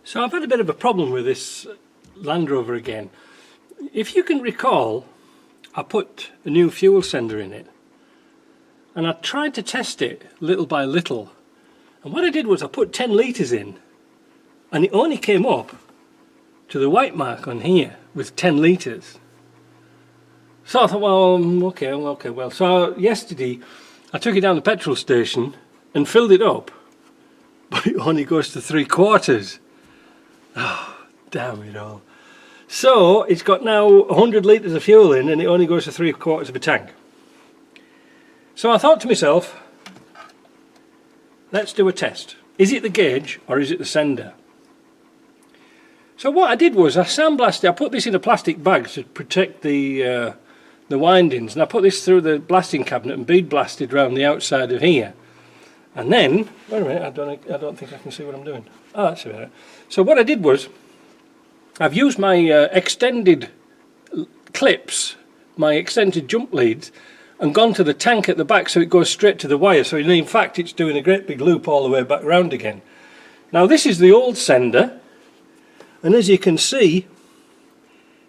So I've had a bit of a problem with this Land Rover again. If you can recall, I put a new fuel sender in it and I tried to test it little by little, and what I did was I put 10 litres in and it only came up to the white mark on here with 10 litres. So I thought, well, okay, well, so yesterday I took it down the petrol station and filled it up, but it only goes to 3/4. Oh, damn it all. So it's got now 100 litres of fuel in and it only goes to 3/4 of a tank. So I thought to myself, let's do a test. Is it the gauge or is it the sender? So what I did was I sandblasted, I put this in a plastic bag to protect the windings, and I put this through the blasting cabinet and bead blasted around the outside of here. And then, wait a minute, I don't think I can see what I'm doing. Oh, that's better. So what I did was, I've used my extended clips, my extended jump leads, and gone to the tank at the back so it goes straight to the wire. So in fact it's doing a great big loop all the way back round again. Now this is the old sender, and as you can see,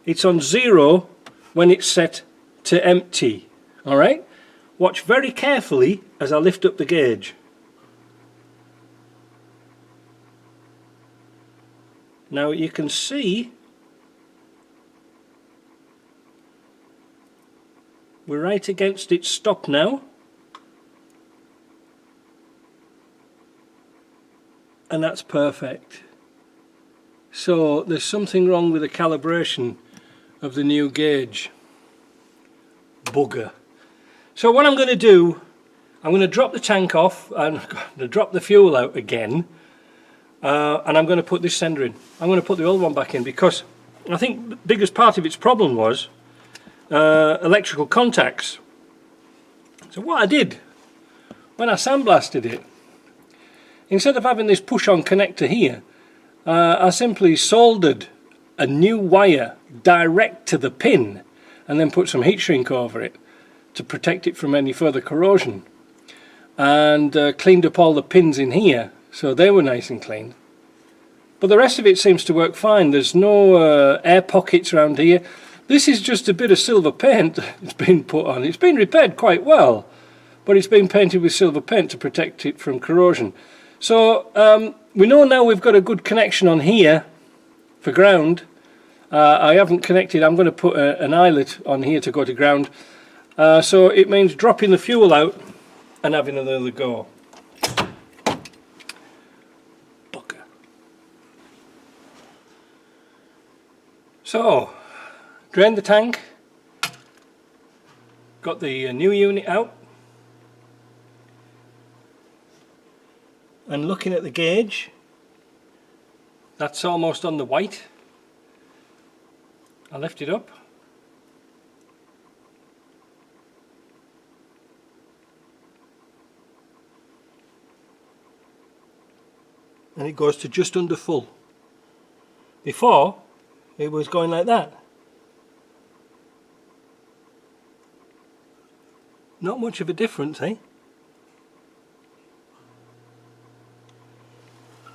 it's on 0 when it's set to empty. Alright? Watch very carefully as I lift up the gauge. Now you can see we're right against its stop now, and that's perfect. So there's something wrong with the calibration of the new gauge. Bugger. So what I'm going to do, I'm going to drop the tank off and I'm going to drop the fuel out again, and I'm going to put this sender in. I'm going to put the old one back in because I think the biggest part of its problem was electrical contacts. So what I did when I sandblasted it, instead of having this push-on connector here, I simply soldered a new wire direct to the pin and then put some heat shrink over it to protect it from any further corrosion, and cleaned up all the pins in here so they were nice and clean. But the rest of it seems to work fine. There's no air pockets around here. This is just a bit of silver paint it's been put on. It's been repaired quite well, but it's been painted with silver paint to protect it from corrosion. So we know now we've got a good connection on here for ground. I haven't connected, I'm going to put an eyelet on here to go to ground. So it means dropping the fuel out and having another go. Bugger. So, drained the tank, got the new unit out, and looking at the gauge, that's almost on the white. I lift it up, and it goes to just under full. Before it was going like that. Not much of a difference, eh?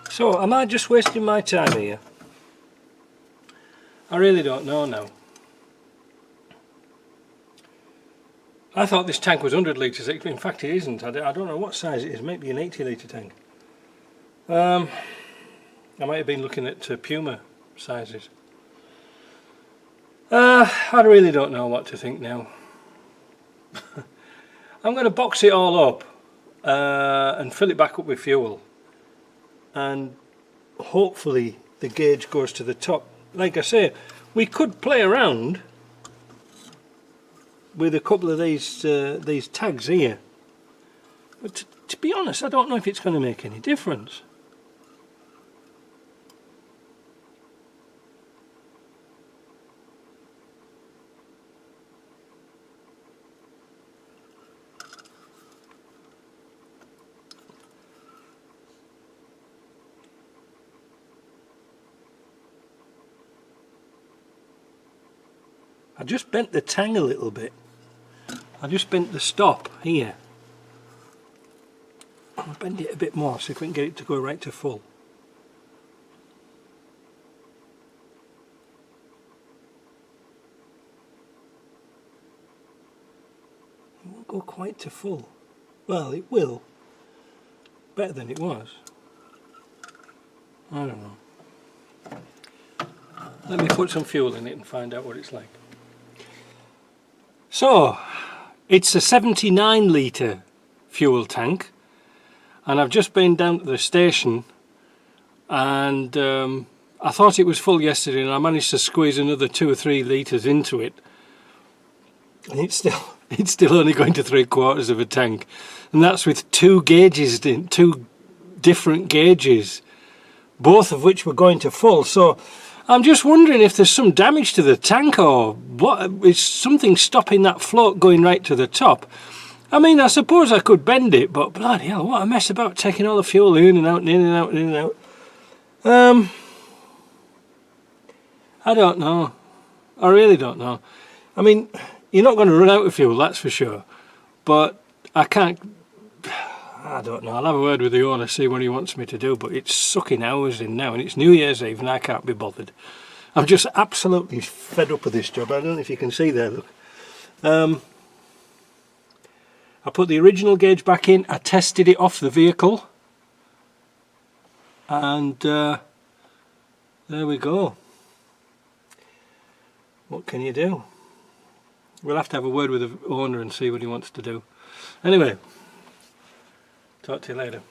So am I just wasting my time here? I really don't know now. I thought this tank was 100 litres, in fact it isn't. I don't know what size it is, maybe an 80 litre tank. I might have been looking at Puma sizes. I really don't know what to think now. I'm going to box it all up and fill it back up with fuel, and hopefully the gauge goes to the top. Like I say, we could play around with a couple of these tags here, but to be honest, I don't know if it's going to make any difference. I just bent the tang a little bit. I just bent the stop here. I'll bend it a bit more so we can get it to go right to full. It won't go quite to full. Well, it will. Better than it was. I don't know. Let me put some fuel in it and find out what it's like. So, it's a 79 litre fuel tank, and I've just been down to the station, and I thought it was full yesterday, and I managed to squeeze another 2 or 3 litres into it, and it's still only going to 3/4 of a tank, and that's with 2 gauges in, 2 different gauges, both of which were going to full. So I'm just wondering if there's some damage to the tank, or what is something stopping that float going right to the top. I mean, I suppose I could bend it, but bloody hell, what a mess about taking all the fuel in and out and in and out and in and out. I don't know. I really don't know. I mean, you're not going to run out of fuel, that's for sure. But I can't... I don't know. I'll have a word with the owner, see what he wants me to do. But it's sucking hours in now, and it's New Year's Eve, and I can't be bothered. I'm just absolutely fed up with this job. I don't know if you can see there, look. I put the original gauge back in. I tested it off the vehicle. And there we go. What can you do? We'll have to have a word with the owner and see what he wants to do. Anyway, talk to you later.